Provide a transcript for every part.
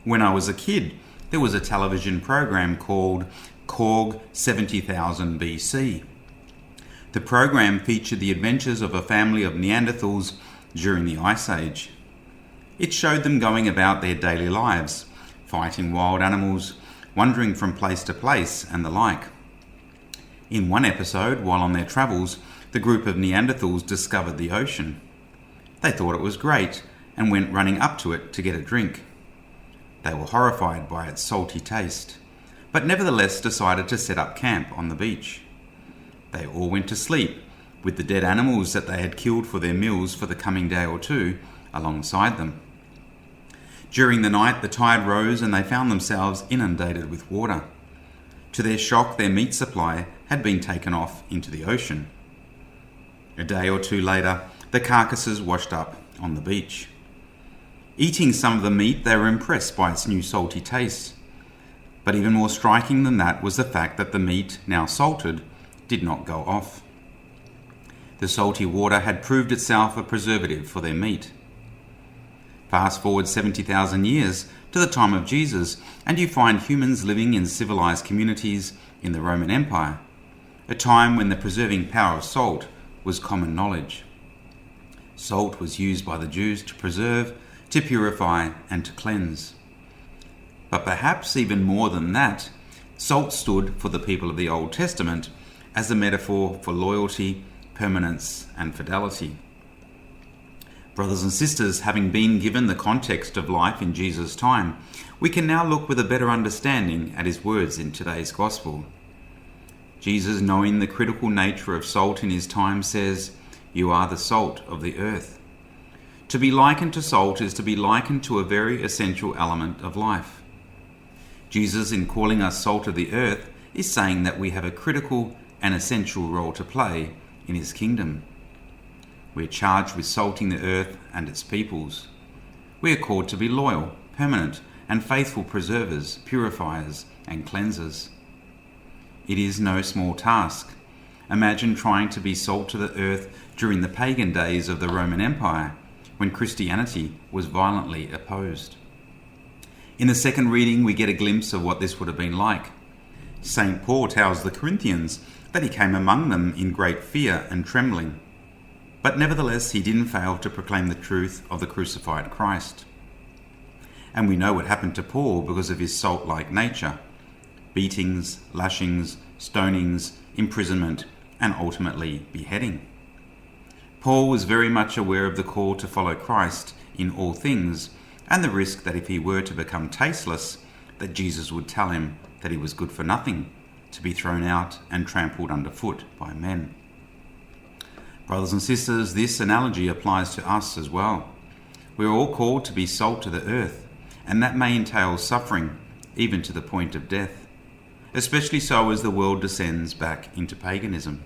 When I was a kid, there was a television program called Korg 70,000 BC. The program featured the adventures of a family of Neanderthals during the Ice Age. It showed them going about their daily lives, fighting wild animals, wandering from place to place, and the like. In one episode, while on their travels, the group of Neanderthals discovered the ocean. They thought it was great and went running up to it to get a drink. They were horrified by its salty taste, but nevertheless decided to set up camp on the beach. They all went to sleep, with the dead animals that they had killed for their meals for the coming day or two alongside them. During the night, the tide rose and they found themselves inundated with water. To their shock, their meat supply had been taken off into the ocean. A day or two later, the carcasses washed up on the beach. Eating some of the meat, they were impressed by its new salty taste. But even more striking than that was the fact that the meat, now salted, did not go off. The salty water had proved itself a preservative for their meat. Fast forward 70,000 years to the time of Jesus, and you find humans living in civilized communities in the Roman Empire, a time when the preserving power of salt was common knowledge. Salt was used by the Jews to preserve, to purify, and to cleanse. But perhaps even more than that, salt stood for the people of the Old Testament as a metaphor for loyalty, permanence, and fidelity. Brothers and sisters, having been given the context of life in Jesus' time, we can now look with a better understanding at his words in today's Gospel. Jesus, knowing the critical nature of salt in his time, says, "You are the salt of the earth." To be likened to salt is to be likened to a very essential element of life. Jesus, in calling us salt of the earth, is saying that we have a critical and essential role to play in his kingdom. We are charged with salting the earth and its peoples. We are called to be loyal, permanent, and faithful preservers, purifiers, and cleansers. It is no small task. Imagine trying to be salt to the earth during the pagan days of the Roman Empire, when Christianity was violently opposed. In the second reading, we get a glimpse of what this would have been like. St. Paul tells the Corinthians that he came among them in great fear and trembling. But nevertheless, he didn't fail to proclaim the truth of the crucified Christ. And we know what happened to Paul because of his salt-like nature: beatings, lashings, stonings, imprisonment, and ultimately beheading. Paul was very much aware of the call to follow Christ in all things, and the risk that if he were to become tasteless, that Jesus would tell him that he was good for nothing, to be thrown out and trampled underfoot by men. Brothers and sisters, this analogy applies to us as well. We are all called to be salt to the earth, and that may entail suffering, even to the point of death, especially so as the world descends back into paganism.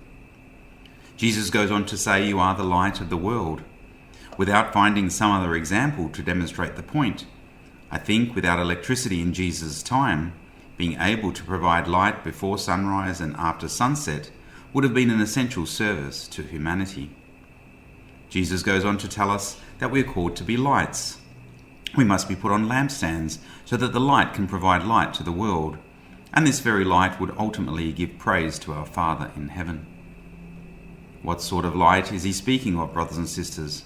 Jesus goes on to say, "You are the light of the world." Without finding some other example to demonstrate the point, I think without electricity in Jesus' time, being able to provide light before sunrise and after sunset would have been an essential service to humanity. Jesus goes on to tell us that we are called to be lights. We must be put on lampstands so that the light can provide light to the world, and this very light would ultimately give praise to our Father in heaven. What sort of light is he speaking of, brothers and sisters?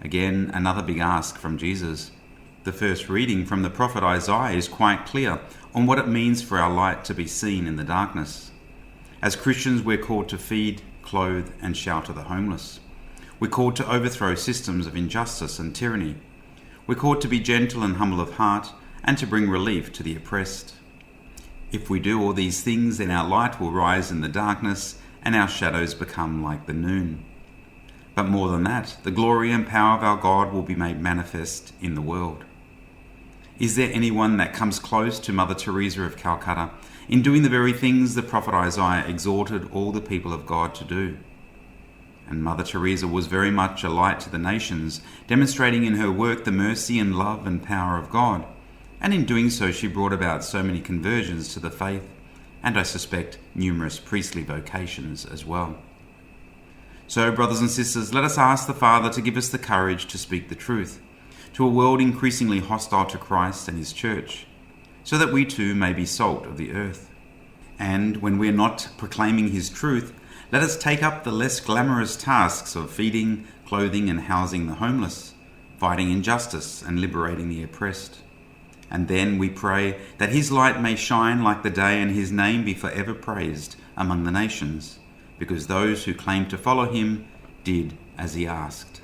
Again, another big ask from Jesus. The first reading from the prophet Isaiah is quite clear on what it means for our light to be seen in the darkness. As Christians, we're called to feed, clothe, and shelter the homeless. We're called to overthrow systems of injustice and tyranny. We're called to be gentle and humble of heart and to bring relief to the oppressed. If we do all these things, then our light will rise in the darkness and our shadows become like the noon. But more than that, the glory and power of our God will be made manifest in the world. Is there anyone that comes close to Mother Teresa of Calcutta in doing the very things the prophet Isaiah exhorted all the people of God to do? And Mother Teresa was very much a light to the nations, demonstrating in her work the mercy and love and power of God. And in doing so, she brought about so many conversions to the faith, and I suspect numerous priestly vocations as well. So, brothers and sisters, let us ask the Father to give us the courage to speak the truth, to a world increasingly hostile to Christ and his church, so that we too may be salt of the earth. And when we're not proclaiming his truth, let us take up the less glamorous tasks of feeding, clothing and housing the homeless, fighting injustice and liberating the oppressed. And then we pray that his light may shine like the day and his name be forever praised among the nations, because those who claim to follow him did as he asked.